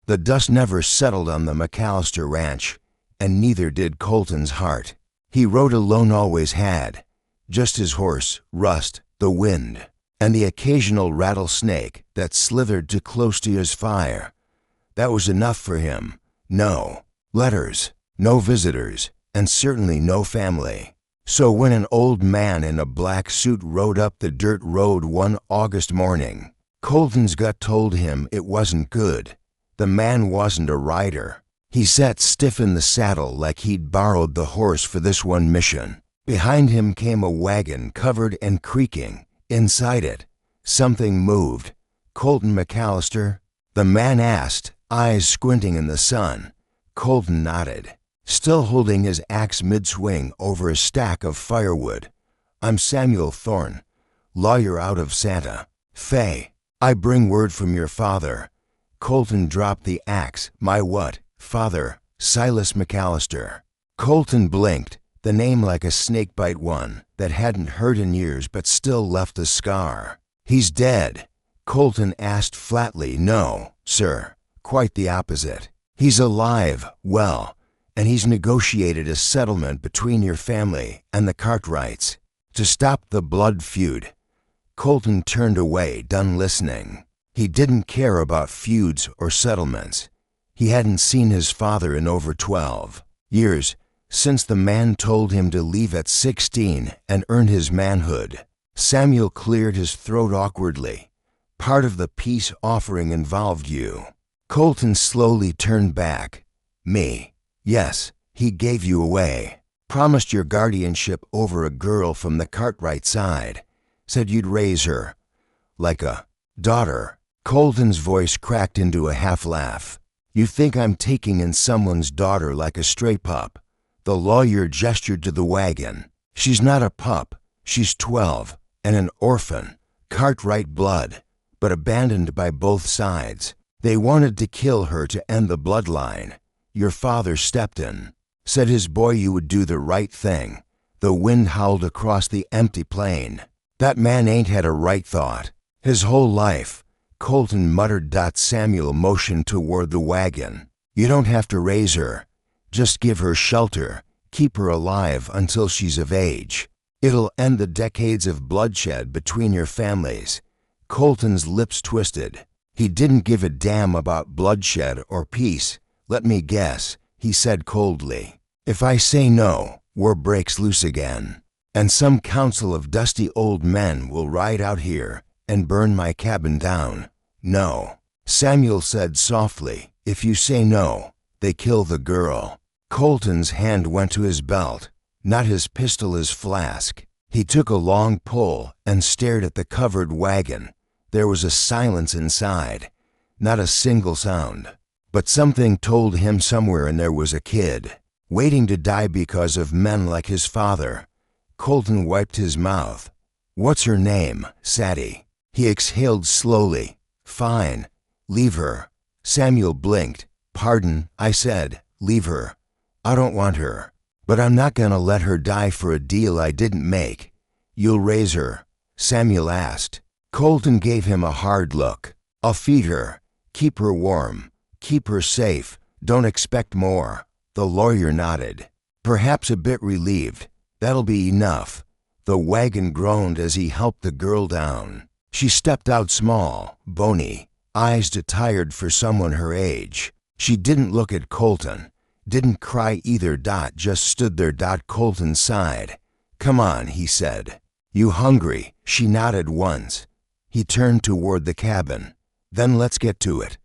The dust never settled on the McAllister ranch, and neither did Colton's heart. He rode alone, always had. Just his horse, Rust, the wind, and the occasional rattlesnake that slithered too close to his fire. That was enough for him. No letters, no visitors, and certainly no family. So when an old man in a black suit rode up the dirt road one August morning, Colton's gut told him it wasn't good. The man wasn't a rider. He sat stiff in the saddle like he'd borrowed the horse for this one mission. Behind him came a wagon covered and creaking. Inside it, something moved. "Colton McAllister?" the man asked, eyes squinting in the sun. Colton nodded, still holding his axe mid-swing over a stack of firewood. "I'm Samuel Thorne, lawyer out of Santa Fe. I bring word from your father." Colton dropped the axe. "My what? Father?" "Silas McAllister." Colton blinked, the name like a snakebite, one that hadn't hurt in years but still left a scar. "He's dead?" Colton asked flatly. "No, sir. Quite the opposite. He's alive, well, and he's negotiated a settlement between your family and the Cartwrights to stop the blood feud." Colton turned away, done listening. He didn't care about feuds or settlements. He hadn't seen his father in over 12 years, since the man told him to leave at 16 and earn his manhood. Samuel cleared his throat awkwardly. "Part of the peace offering involved you." Colton slowly turned back. "Me? Yes, he gave you away. Promised your guardianship over a girl from the Cartwright side. Said you'd raise her like a daughter." Colton's voice cracked into a half laugh. "You think I'm taking in someone's daughter like a stray pup?" The lawyer gestured to the wagon. "She's not a pup. She's 12 and an orphan, Cartwright blood, but abandoned by both sides. They wanted to kill her to end the bloodline. Your father stepped in, said his boy you would do the right thing." The wind howled across the empty plain. "That man ain't had a right thought his whole life." Colton muttered. Samuel motioned toward the wagon. "You don't have to raise her. Just give her shelter. Keep her alive until she's of age. It'll end the decades of bloodshed between your families." Colton's lips twisted. He didn't give a damn about bloodshed or peace. "Let me guess," he said coldly. "If I say no, war breaks loose again, and some council of dusty old men will ride out here and burn my cabin down." "No," Samuel said softly. "If you say no, they kill the girl." Colton's hand went to his belt, not his pistol, his flask. He took a long pull and stared at the covered wagon. There was a silence inside, not a single sound. But something told him somewhere in there was a kid, waiting to die because of men like his father. Colton wiped his mouth. "What's her name?" "Sadie." He exhaled slowly. "Fine. Leave her." Samuel blinked. "Pardon," I said. "Leave her. I don't want her. But I'm not gonna let her die for a deal I didn't make." "You'll raise her?" Samuel asked. Colton gave him a hard look. "I'll feed her. Keep her warm. Keep her safe. Don't expect more." The lawyer nodded, perhaps a bit relieved. "That'll be enough." The wagon groaned as he helped the girl down. She stepped out small, bony, eyes too tired for someone her age. She didn't look at Colton, didn't cry either. Just stood there. Colton's side. "Come on," he said. "You hungry?" She nodded once. He turned toward the cabin. "Then let's get to it."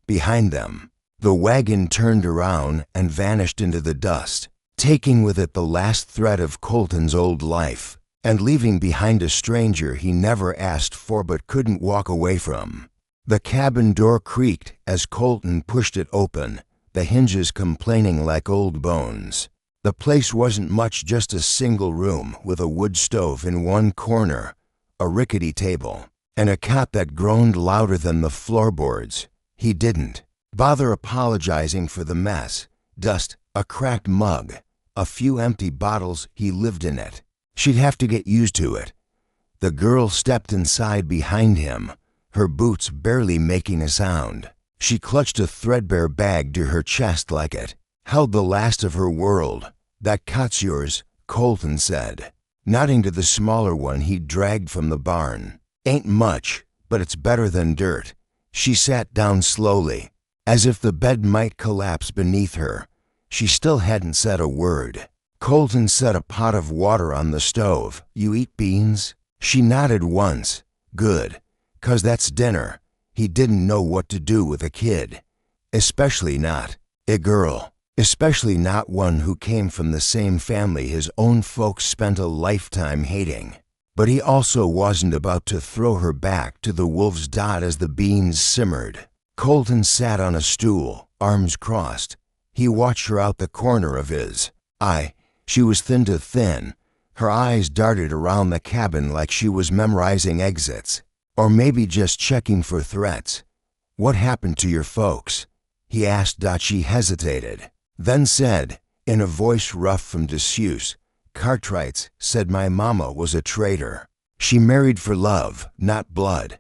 Behind them, the wagon turned around and vanished into the dust, taking with it the last thread of Colton's old life, and leaving behind a stranger he never asked for but couldn't walk away from. The cabin door creaked as Colton pushed it open, the hinges complaining like old bones. The place wasn't much, just a single room with a wood stove in one corner, a rickety table, and a cot that groaned louder than the floorboards. He didn't bother apologizing for the mess. Dust, a cracked mug, a few empty bottles. He lived in it. She'd have to get used to it. The girl stepped inside behind him, her boots barely making a sound. She clutched a threadbare bag to her chest like it held the last of her world. "That cot's yours," Colton said, nodding to the smaller one he'd dragged from the barn. "Ain't much, but it's better than dirt." She sat down slowly, as if the bed might collapse beneath her. She still hadn't said a word. Colton set a pot of water on the stove. "You eat beans?" She nodded once. "Good, 'cause that's dinner." He didn't know what to do with a kid, especially not a girl. Especially not one who came from the same family his own folks spent a lifetime hating. But he also wasn't about to throw her back to the wolf's dot as the beans simmered. Colton sat on a stool, arms crossed. He watched her out the corner of his eye. She was thin to thin. Her eyes darted around the cabin like she was memorizing exits, or maybe just checking for threats. "What happened to your folks?" he asked. She hesitated, then said, in a voice rough from disuse, "Cartwrights said my mama was a traitor. She married for love, not blood."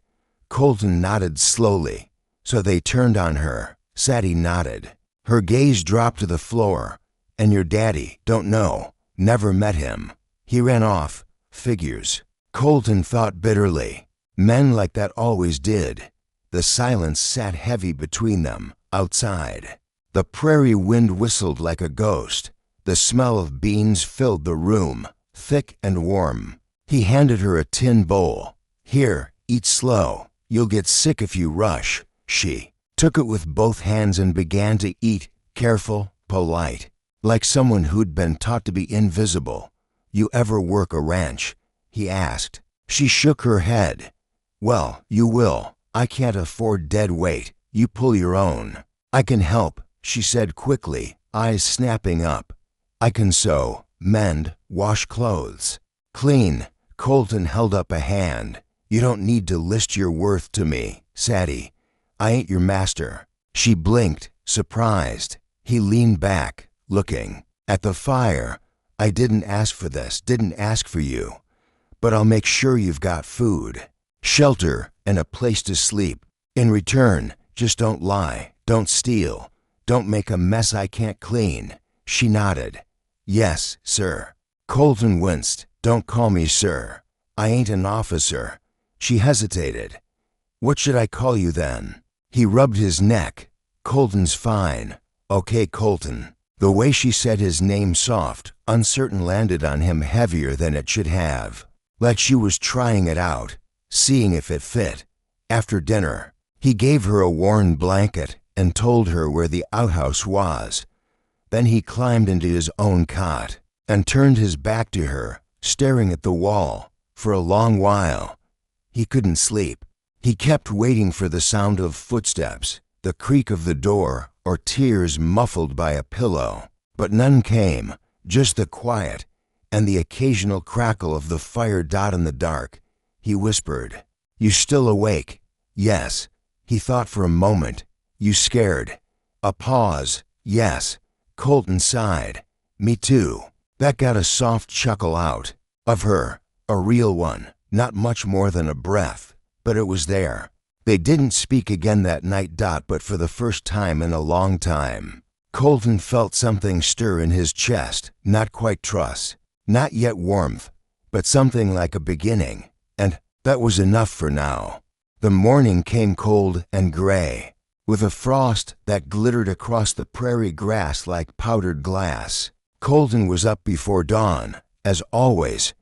Colton nodded slowly. "So they turned on her." Sadie nodded. Her gaze dropped to the floor. "And your daddy?" "Don't know. Never met him. He ran off." "Figures." Colton thought bitterly. Men like that always did. The silence sat heavy between them. Outside, the prairie wind whistled like a ghost. The smell of beans filled the room, thick and warm. He handed her a tin bowl. "Here, eat slow. You'll get sick if you rush." She took it with both hands and began to eat, careful, polite, like someone who'd been taught to be invisible. "You ever work a ranch?" he asked. She shook her head. "Well, you will. I can't afford dead weight. You pull your own." "I can help," she said quickly, eyes snapping up. "I can sew, mend, wash clothes. Clean." Colton held up a hand. "You don't need to list your worth to me, Sadie. I ain't your master." She blinked, surprised. He leaned back, looking at the fire. "I didn't ask for this, didn't ask for you. But I'll make sure you've got food, shelter, and a place to sleep. In return, just don't lie, don't steal, don't make a mess I can't clean." She nodded. "Yes, sir." Colton winced. "Don't call me sir. I ain't an officer." She hesitated. "What should I call you then?" He rubbed his neck. "Colton's fine." "Okay, Colton." The way she said his name soft, uncertain landed on him heavier than it should have. Like she was trying it out, seeing if it fit. After dinner, he gave her a worn blanket and told her where the outhouse was. Then he climbed into his own cot and turned his back to her, staring at the wall. For a long while, he couldn't sleep. He kept waiting for the sound of footsteps, the creak of the door, or tears muffled by a pillow. But none came, just the quiet and the occasional crackle of the fire dot in the dark. He whispered, "You still awake?" "Yes." He thought for a moment. "You scared?" A pause. "Yes." Colton sighed. "Me too." That got a soft chuckle out of her, a real one, not much more than a breath, but it was there. They didn't speak again that night. But for the first time in a long time, Colton felt something stir in his chest, not quite trust, not yet warmth, but something like a beginning, and that was enough for now. The morning came cold and gray, with a frost that glittered across the prairie grass like powdered glass. Colton was up before dawn, as always.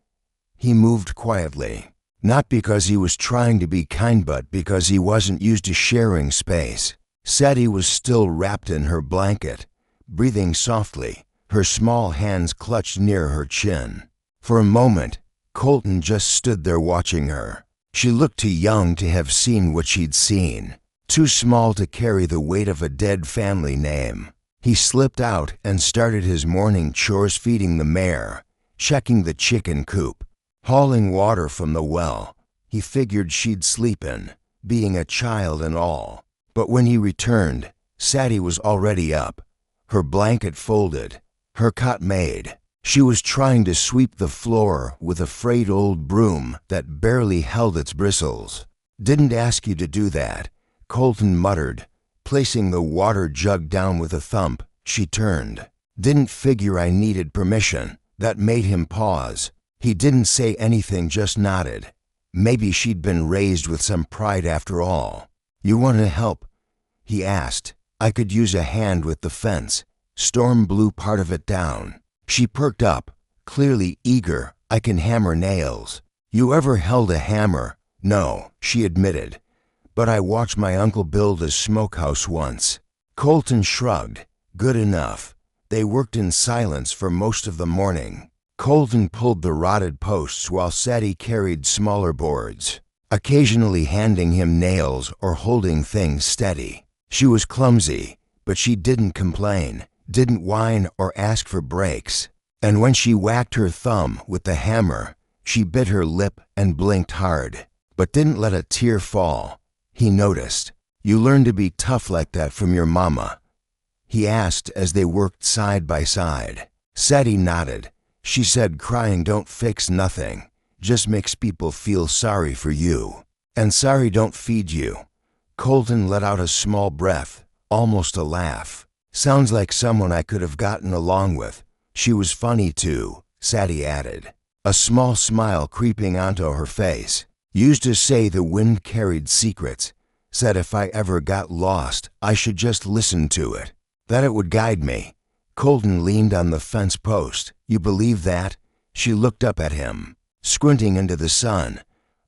He moved quietly, not because he was trying to be kind but because he wasn't used to sharing space. Sadie was still wrapped in her blanket, breathing softly, her small hands clutched near her chin. For a moment, Colton just stood there watching her. She looked too young to have seen what she'd seen, too small to carry the weight of a dead family name. He slipped out and started his morning chores, feeding the mare, checking the chicken coop, hauling water from the well he figured she'd sleep in, being a child and all. But when he returned, Sadie was already up, her blanket folded, her cot made. She was trying to sweep the floor with a frayed old broom that barely held its bristles. "Didn't ask you to do that," Colton muttered. Placing the water jug down with a thump, she turned. Didn't figure I needed permission. That made him pause. He didn't say anything, just nodded. Maybe she'd been raised with some pride after all. "You want to help?" he asked. "I could use a hand with the fence." Storm blew part of it down. She perked up, clearly eager. "I can hammer nails." "You ever held a hammer?" "No," she admitted. "But I watched my uncle build a smokehouse once." Colton shrugged. "Good enough." They worked in silence for most of the morning. Colton pulled the rotted posts while Sadie carried smaller boards, occasionally handing him nails or holding things steady. She was clumsy, but she didn't complain, didn't whine or ask for breaks. And when she whacked her thumb with the hammer, she bit her lip and blinked hard, but didn't let a tear fall. He noticed. "You learned to be tough like that from your mama?" he asked as they worked side by side. Sadie nodded. She said crying don't fix nothing, just makes people feel sorry for you. And sorry don't feed you. Colton let out a small breath, almost a laugh. "Sounds like someone I could have gotten along with. She was funny too," Sadie added, a small smile creeping onto her face. "Used to say the wind carried secrets. Said if I ever got lost, I should just listen to it. That it would guide me." Colton leaned on the fence post. "You believe that?" She looked up at him, squinting into the sun.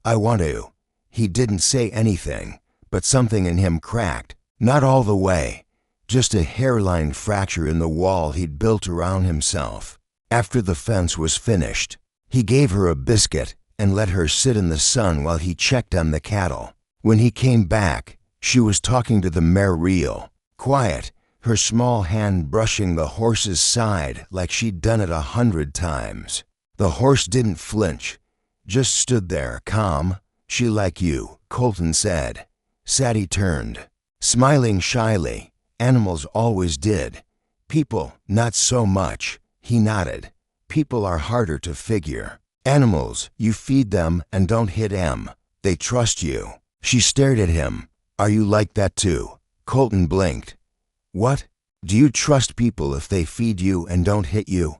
"I want to." He didn't say anything, but something in him cracked. Not all the way, just a hairline fracture in the wall he'd built around himself. After the fence was finished, he gave her a biscuit and let her sit in the sun while he checked on the cattle. When he came back, she was talking to the mare reel, quiet, her small hand brushing the horse's side like she'd done it 100 times. The horse didn't flinch, just stood there, calm. "She like you," Colton said. Sadie turned, smiling shyly. "Animals always did. People, not so much." He nodded. "People are harder to figure. Animals, you feed them and don't hit 'em. They trust you." She stared at him. "Are you like that too?" Colton blinked. "What? Do you trust people if they feed you and don't hit you?"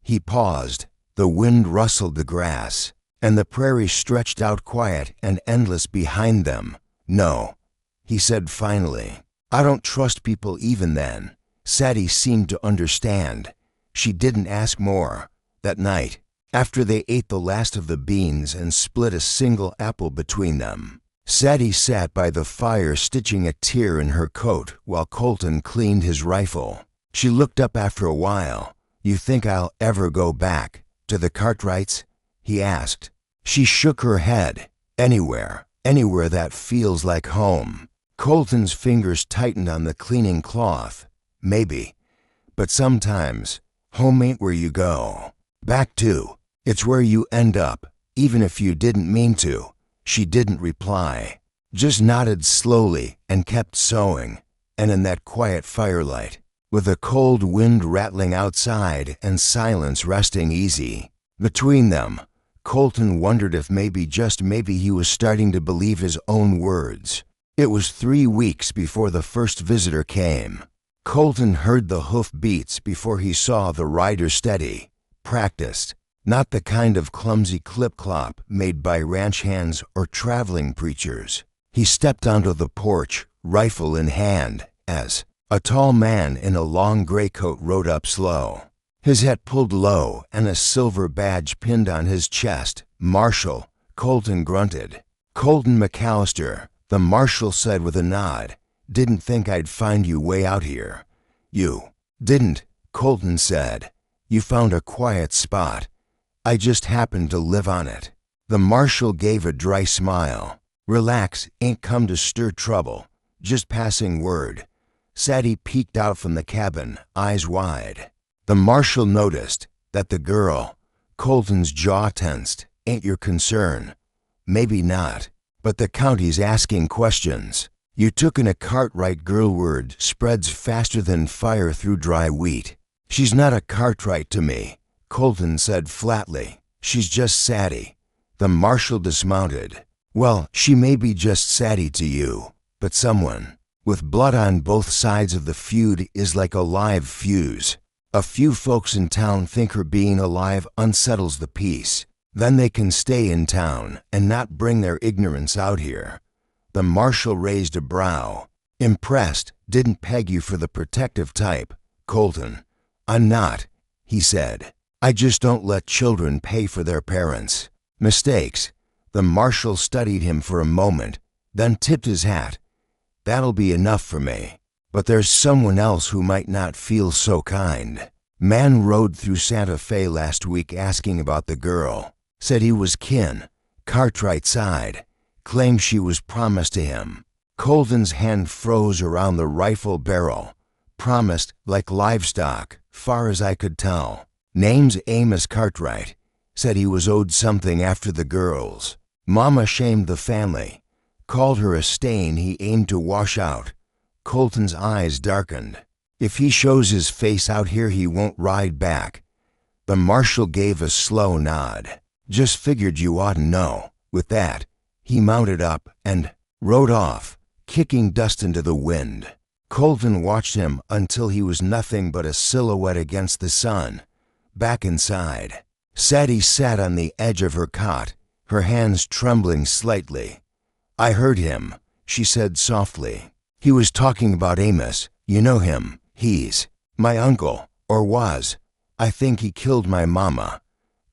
He paused. The wind rustled the grass, and the prairie stretched out quiet and endless behind them. "No," he said finally. "I don't trust people even then." Sadie seemed to understand. She didn't ask more. That night, after they ate the last of the beans and split a single apple between them, Sadie sat by the fire stitching a tear in her coat while Colton cleaned his rifle. She looked up after a while. "You think I'll ever go back to the Cartwrights?" he asked. She shook her head. Anywhere that feels like home." Colton's fingers tightened on the cleaning cloth. "Maybe, but sometimes home ain't where you go back to. It's where you end up, even if you didn't mean to." She didn't reply, just nodded slowly and kept sewing. And in that quiet firelight, with a cold wind rattling outside and silence resting easy between them, Colton wondered if maybe, just maybe, he was starting to believe his own words. It was 3 weeks before the first visitor came. Colton heard the hoof beats before he saw the rider steady, practiced. Not the kind of clumsy clip-clop made by ranch hands or traveling preachers. He stepped onto the porch, rifle in hand, as a tall man in a long gray coat rode up slow, his hat pulled low and a silver badge pinned on his chest. "Marshal," Colton grunted. "Colton McAllister," the marshal said with a nod. "Didn't think I'd find you way out here." "You didn't," Colton said. "You found a quiet spot. I just happened to live on it." The marshal gave a dry smile. "Relax, ain't come to stir trouble, just passing word." Sadie peeked out from the cabin, eyes wide. The marshal noticed that the girl, Colton's jaw tensed. "Ain't your concern?" "Maybe not, but the county's asking questions. You took in a Cartwright girl, word spreads faster than fire through dry wheat." "She's not a Cartwright to me," Colton said flatly. "She's just Sadie." The marshal dismounted. "Well, she may be just Sadie to you, but someone with blood on both sides of the feud is like a live fuse. A few folks in town think her being alive unsettles the peace. Then they can stay in town and not bring their ignorance out here. The marshal raised a brow. Impressed, didn't peg you for the protective type, Colton. I'm not, he said. I just don't let children pay for their parents' mistakes. The marshal studied him for a moment, then tipped his hat. That'll be enough for me. But there's someone else who might not feel so kind. Man rode through Santa Fe last week asking about the girl. Said he was kin. Cartwright sighed. Claimed she was promised to him. Colton's hand froze around the rifle barrel. Promised like livestock, far as I could tell. Name's Amos Cartwright. Said he was owed something after the girls. Mama shamed the family. Called her a stain he aimed to wash out. Colton's eyes darkened. If he shows his face out here, he won't ride back. The marshal gave a slow nod. Just figured you ought to know. With that, he mounted up and rode off, kicking dust into the wind. Colton watched him until he was nothing but a silhouette against the sun. Back inside, Sadie sat on the edge of her cot, her hands trembling slightly. I heard him, she said softly. He was talking about Amos. You know him. He's my uncle, or was. I think he killed my mama.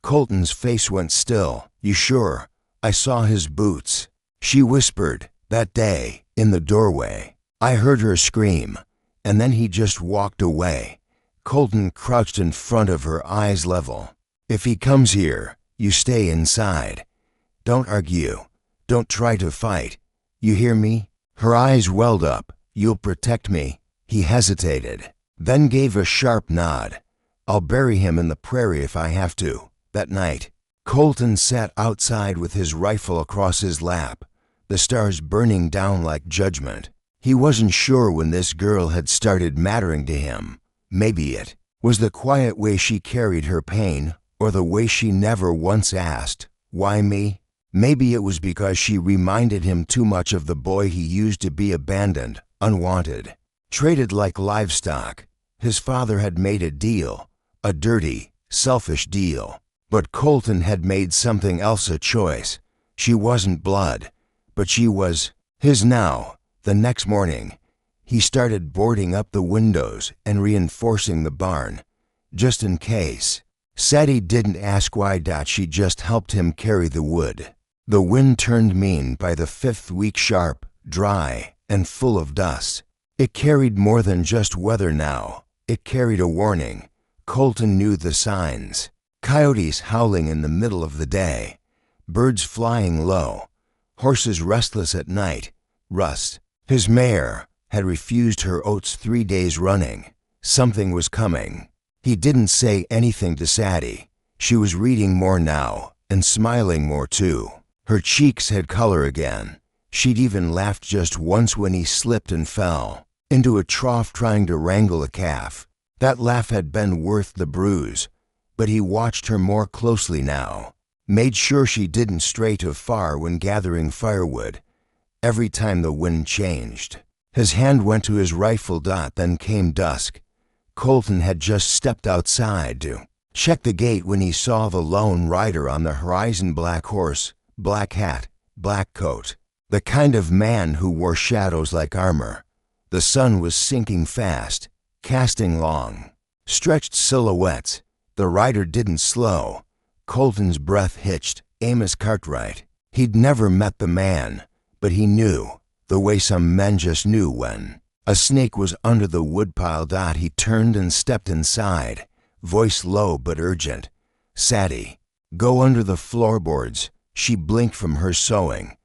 Colton's face went still. You sure? I saw his boots. She whispered, that day, in the doorway. I heard her scream, and then he just walked away. Colton crouched in front of her, eyes level. If he comes here, you stay inside. Don't argue. Don't try to fight. You hear me? Her eyes welled up. You'll protect me. He hesitated, then gave a sharp nod. I'll bury him in the prairie if I have to. That night, Colton sat outside with his rifle across his lap, the stars burning down like judgment. He wasn't sure when this girl had started mattering to him. Maybe it was the quiet way she carried her pain, or the way she never once asked, why me? Maybe it was because she reminded him too much of the boy he used to be, abandoned, unwanted, traded like livestock. His father had made a deal, a dirty, selfish deal. But Colton had made something else a choice. She wasn't blood, but she was his now. The next morning, he started boarding up the windows and reinforcing the barn, just in case. Sadie didn't ask why. She just helped him carry the wood. The wind turned mean by the fifth week, sharp, dry, and full of dust. It carried more than just weather now. It carried a warning. Colton knew the signs. Coyotes howling in the middle of the day. Birds flying low. Horses restless at night. Rust. His mare had refused her oats 3 days running. Something was coming. He didn't say anything to Sadie. She was reading more now, and smiling more too. Her cheeks had color again. She'd even laughed just once when he slipped and fell into a trough trying to wrangle a calf. That laugh had been worth the bruise, but he watched her more closely now, made sure she didn't stray too far when gathering firewood. Every time the wind changed, his hand went to his rifle. Then came dusk. Colton had just stepped outside to check the gate when he saw the lone rider on the horizon. Black horse, black hat, black coat. The kind of man who wore shadows like armor. The sun was sinking fast, casting long, stretched silhouettes. The rider didn't slow. Colton's breath hitched. Amos Cartwright. He'd never met the man, but he knew, the way some men just knew when a snake was under the woodpile. He turned and stepped inside, voice low but urgent. Sadie, go under the floorboards. She blinked from her sewing.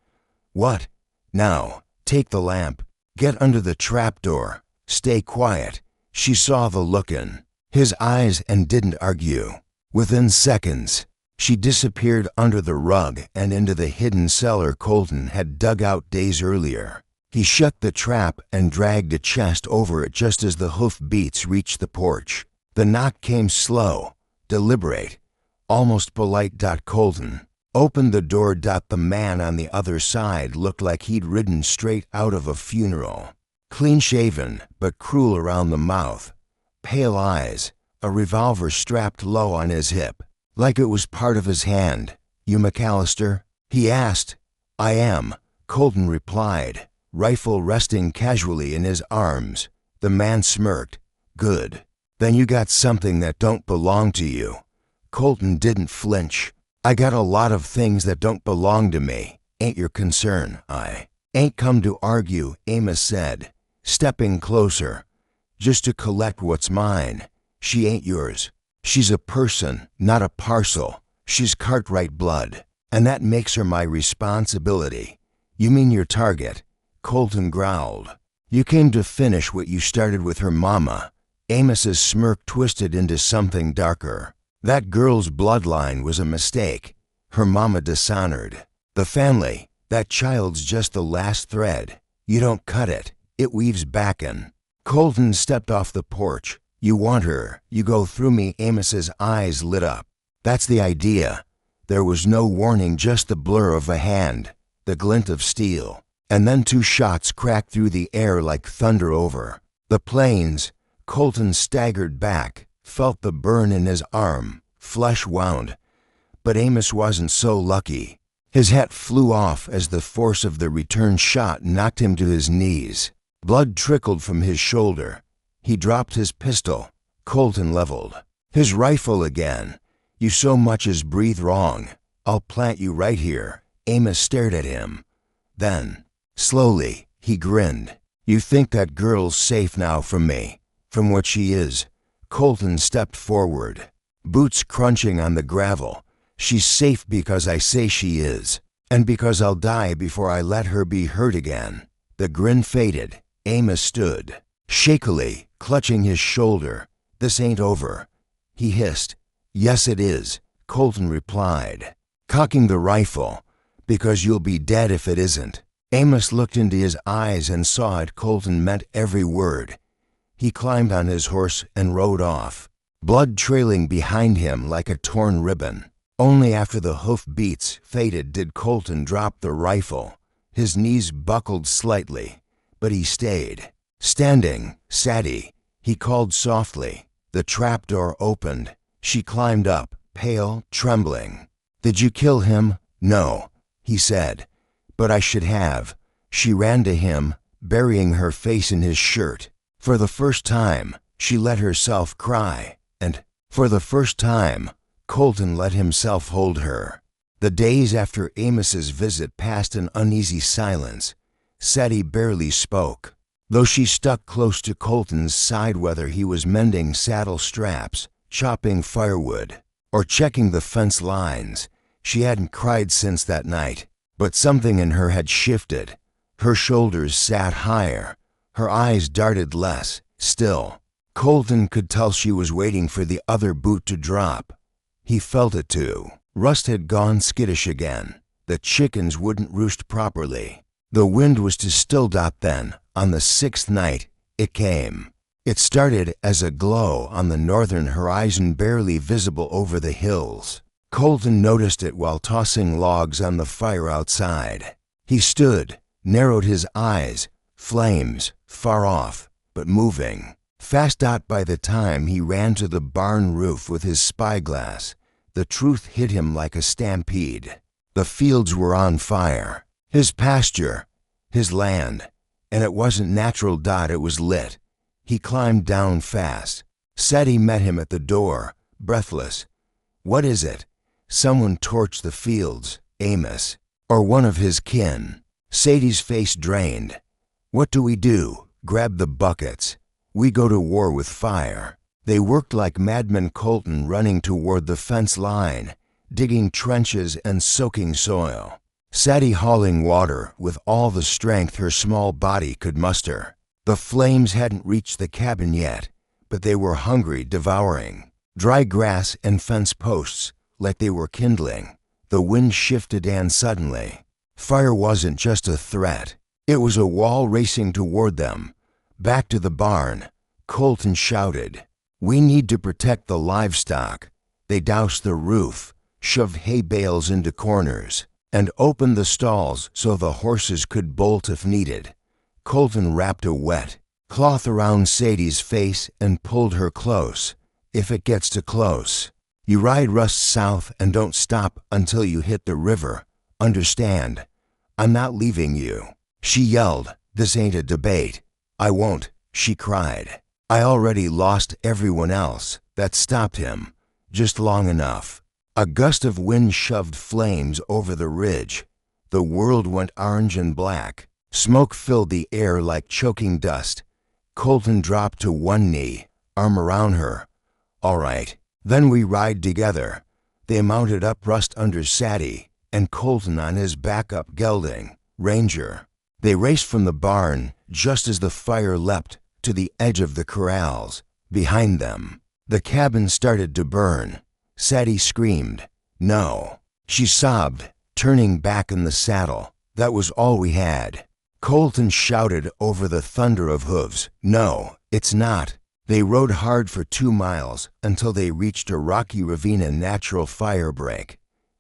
What? Now, take the lamp. Get under the trapdoor. Stay quiet. She saw the look in his eyes and didn't argue. Within seconds, she disappeared under the rug and into the hidden cellar Colton had dug out days earlier. He shut the trap and dragged a chest over it just as the hoof beats reached the porch. The knock came slow, deliberate, almost polite. Colton opened the door. The man on the other side looked like he'd ridden straight out of a funeral. Clean-shaven but cruel around the mouth, pale eyes, a revolver strapped low on his hip, like it was part of his hand. "You McAllister?" he asked. "I am," Colton replied, rifle resting casually in his arms. The man smirked. "Good. Then you got something that don't belong to you." Colton didn't flinch. "I got a lot of things that don't belong to me. Ain't your concern. I ain't come to argue," Amos said, stepping closer. "Just to collect what's mine. She ain't yours. She's a person, not a parcel. She's Cartwright blood, and that makes her my responsibility." "You mean your target?" Colton growled. "You came to finish what you started with her mama." Amos's smirk twisted into something darker. "That girl's bloodline was a mistake. Her mama dishonored the family. That child's just the last thread. You don't cut it, it weaves back in." Colton stepped off the porch. "You want her, you go through me." Amos's eyes lit up. "That's the idea." There was no warning, just the blur of a hand, the glint of steel, and then two shots cracked through the air like thunder over the plains. Colton staggered back, felt the burn in his arm, flesh wound. But Amos wasn't so lucky. His hat flew off as the force of the return shot knocked him to his knees. Blood trickled from his shoulder. He dropped his pistol. Colton leveled his rifle again. "You so much as breathe wrong, I'll plant you right here." Amos stared at him. Then, slowly, he grinned. "You think that girl's safe now from me, from what she is?" Colton stepped forward, boots crunching on the gravel. "She's safe because I say she is, and because I'll die before I let her be hurt again." The grin faded. Amos stood, shakily, clutching his shoulder. "This ain't over," he hissed. "Yes, it is," Colton replied, cocking the rifle. "Because you'll be dead if it isn't." Amos looked into his eyes and saw it. Colton meant every word. He climbed on his horse and rode off, blood trailing behind him like a torn ribbon. Only after the hoof beats faded did Colton drop the rifle. His knees buckled slightly, but he stayed standing. "Sadie," he called softly. The trapdoor opened. She climbed up, pale, trembling. "Did you kill him?" "No," he said, "but I should have." She ran to him, burying her face in his shirt. For the first time, she let herself cry, and, for the first time, Colton let himself hold her. The days after Amos's visit passed in uneasy silence. Sadie barely spoke, though she stuck close to Colton's side whether he was mending saddle straps, chopping firewood, or checking the fence lines. She hadn't cried since that night, but something in her had shifted. Her shoulders sat higher, her eyes darted less. Still, Colton could tell she was waiting for the other boot to drop. He felt it too. Rust had gone skittish again. The chickens wouldn't roost properly. The wind was to still. Then, on the sixth night, it came. It started as a glow on the northern horizon, barely visible over the hills. Colton noticed it while tossing logs on the fire outside. He stood, narrowed his eyes. Flames, far off, but moving fast. By the time he ran to the barn roof with his spyglass, the truth hit him like a stampede. The fields were on fire. His pasture, his land, and it wasn't natural. It was lit. He climbed down fast. Sadie met him at the door, breathless. "What is it?" "Someone torched the fields, Amos, or one of his kin." Sadie's face drained. "What do we do?" "Grab the buckets. We go to war with fire." They worked like madmen. Colton running toward the fence line, digging trenches and soaking soil. Sadie hauling water with all the strength her small body could muster. The flames hadn't reached the cabin yet, but they were hungry, devouring dry grass and fence posts like they were kindling. The wind shifted, and suddenly, fire wasn't just a threat. It was a wall racing toward them. Back to the barn. Colton shouted, "We need to protect the livestock." They doused the roof, shoved hay bales into corners, and opened the stalls so the horses could bolt if needed. Colton wrapped a wet cloth around Sadie's face and pulled her close. If it gets too close, you ride Rust south and don't stop until you hit the river. Understand? I'm not leaving you. She yelled. This ain't a debate. I won't, she cried. I already lost everyone else that stopped him, just long enough. A gust of wind shoved flames over the ridge. The world went orange and black. Smoke filled the air like choking dust. Colton dropped to one knee, arm around her. All right, then we ride together. They mounted up Rust under Sadie and Colton on his backup gelding, Ranger. They raced from the barn just as the fire leapt to the edge of the corrals. Behind them, the cabin started to burn. Sadie screamed. No. She sobbed, turning back in the saddle. That was all we had. Colton shouted over the thunder of hooves. No, it's not. They rode hard for 2 miles until they reached a rocky ravine and natural fire break.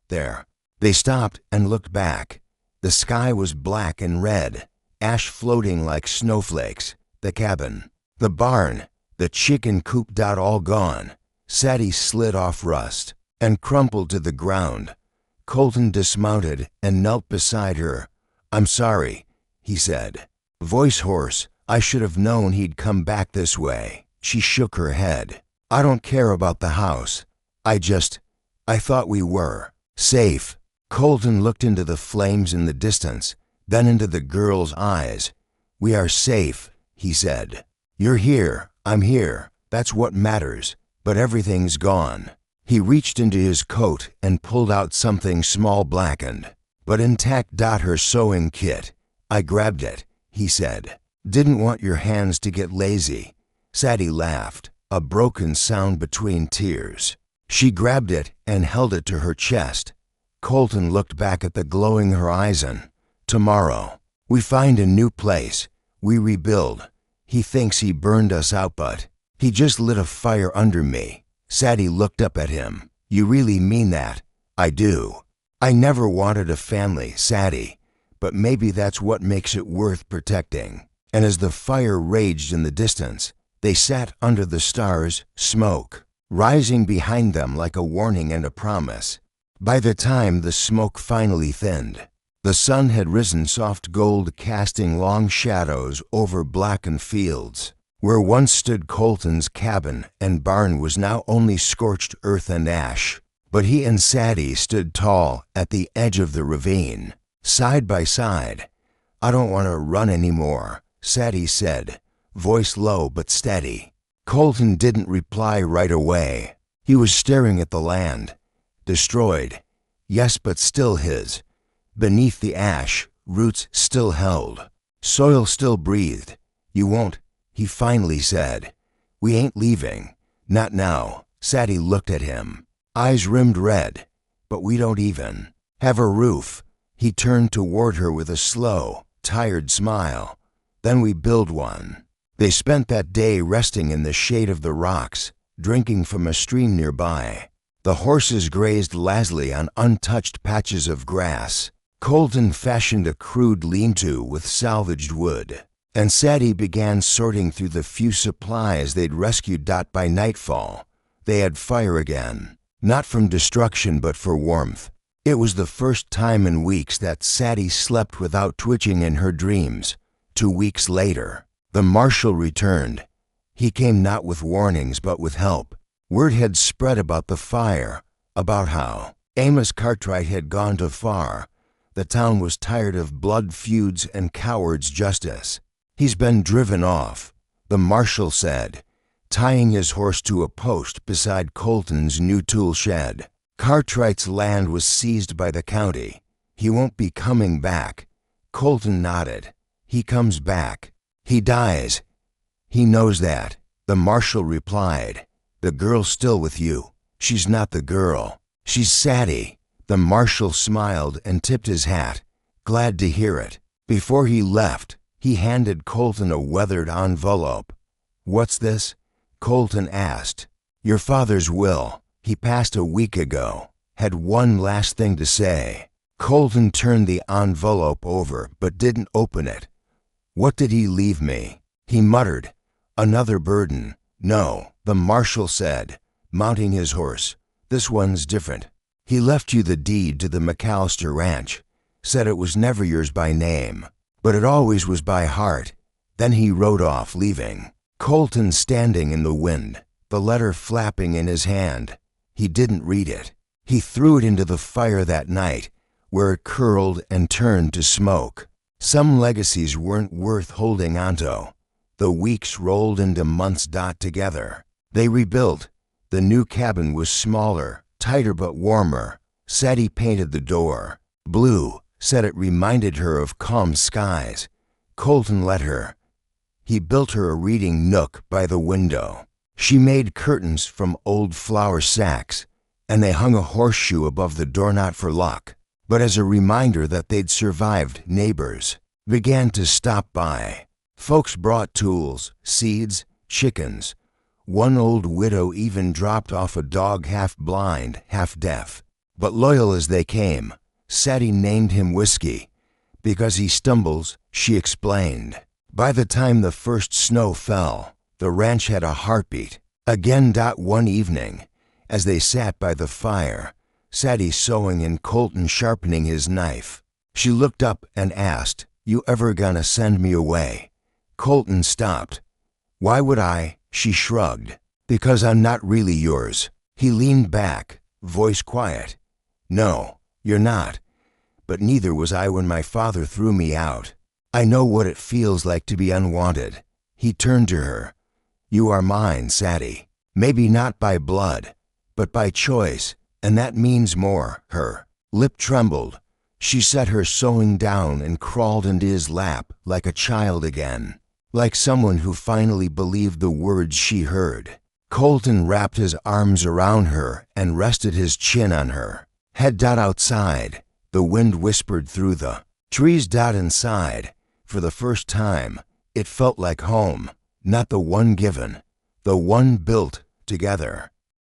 There, they stopped and looked back. The sky was black and red, ash floating like snowflakes. The cabin, the barn, the chicken coop dot all gone. Sadie slid off Rust and crumpled to the ground. Colton dismounted and knelt beside her. I'm sorry, he said. Voice hoarse. I should have known he'd come back this way. She shook her head. I don't care about the house. I thought we were safe. Colton looked into the flames in the distance, then into the girl's eyes. We are safe, he said. You're here. I'm here. That's what matters. But everything's gone. He reached into his coat and pulled out something small, blackened, but intact. Her sewing kit. I grabbed it, he said. Didn't want your hands to get lazy. Sadie laughed, a broken sound between tears. She grabbed it and held it to her chest. Colton looked back at the glowing horizon. Tomorrow, we find a new place. We rebuild. He thinks he burned us out, but he just lit a fire under me. Sadie looked up at him. You really mean that? I do. I never wanted a family, Sadie, but maybe that's what makes it worth protecting. And as the fire raged in the distance, they sat under the stars, smoke rising behind them like a warning and a promise. By the time the smoke finally thinned, the sun had risen soft gold, casting long shadows over blackened fields. Where once stood Colton's cabin and barn was now only scorched earth and ash. But he and Sadie stood tall at the edge of the ravine, side by side. I don't want to run anymore, Sadie said, voice low but steady. Colton didn't reply right away. He was staring at the land. Destroyed, yes, but still his. Beneath the ash, roots still held. Soil still breathed. You won't, he finally said. We ain't leaving. Not now. Sadie looked at him, eyes rimmed red. But we don't even have a roof. He turned toward her with a slow, tired smile. Then we build one. They spent that day resting in the shade of the rocks, drinking from a stream nearby. The horses grazed lazily on untouched patches of grass. Colton fashioned a crude lean-to with salvaged wood, and Sadie began sorting through the few supplies they'd rescued. By nightfall, they had fire again, not from destruction but for warmth. It was the first time in weeks that Sadie slept without twitching in her dreams. 2 weeks later, the marshal returned. He came not with warnings but with help. Word had spread about the fire, about how Amos Cartwright had gone too far. The town was tired of blood feuds and cowards' justice. He's been driven off, the marshal said, tying his horse to a post beside Colton's new tool shed. Cartwright's land was seized by the county. He won't be coming back. Colton nodded. He comes back. He dies. He knows that, the marshal replied. The girl's still with you. She's not the girl. She's Sadie. The marshal smiled and tipped his hat. Glad to hear it. Before he left, he handed Colton a weathered envelope. What's this? Colton asked. Your father's will. He passed a week ago. Had one last thing to say. Colton turned the envelope over but didn't open it. What did he leave me? He muttered. Another burden. No, the marshal said, mounting his horse. This one's different. He left you the deed to the McAllister ranch, said it was never yours by name, but it always was by heart. Then he rode off, leaving Colton standing in the wind, the letter flapping in his hand. He didn't read it. He threw it into the fire that night, where it curled and turned to smoke. Some legacies weren't worth holding onto. The weeks rolled into months together. They rebuilt. The new cabin was smaller, tighter but warmer. Sadie painted the door blue, said it reminded her of calm skies. Colton let her. He built her a reading nook by the window. She made curtains from old flour sacks, and they hung a horseshoe above the doorknob for luck. But as a reminder that they'd survived, neighbors began to stop by. Folks brought tools, seeds, chickens. One old widow even dropped off a dog half blind, half deaf. But loyal as they came, Sadie named him Whiskey. Because he stumbles, she explained. By the time the first snow fell, the ranch had a heartbeat. Again. One evening, as they sat by the fire, Sadie sewing and Colton sharpening his knife, she looked up and asked, "You ever gonna send me away?" Colton stopped. "Why would I?" She shrugged. "Because I'm not really yours." He leaned back, voice quiet. "No, you're not. But neither was I when my father threw me out. I know what it feels like to be unwanted." He turned to her. "You are mine, Sadie. Maybe not by blood, but by choice, and that means more." Her lip trembled. She set her sewing down and crawled into his lap like a child again, like someone who finally believed the words she heard. Colton wrapped his arms around her and rested his chin on her. Head. Outside, the wind whispered through the trees. Inside, for the first time, it felt like home, not the one given, the one built together.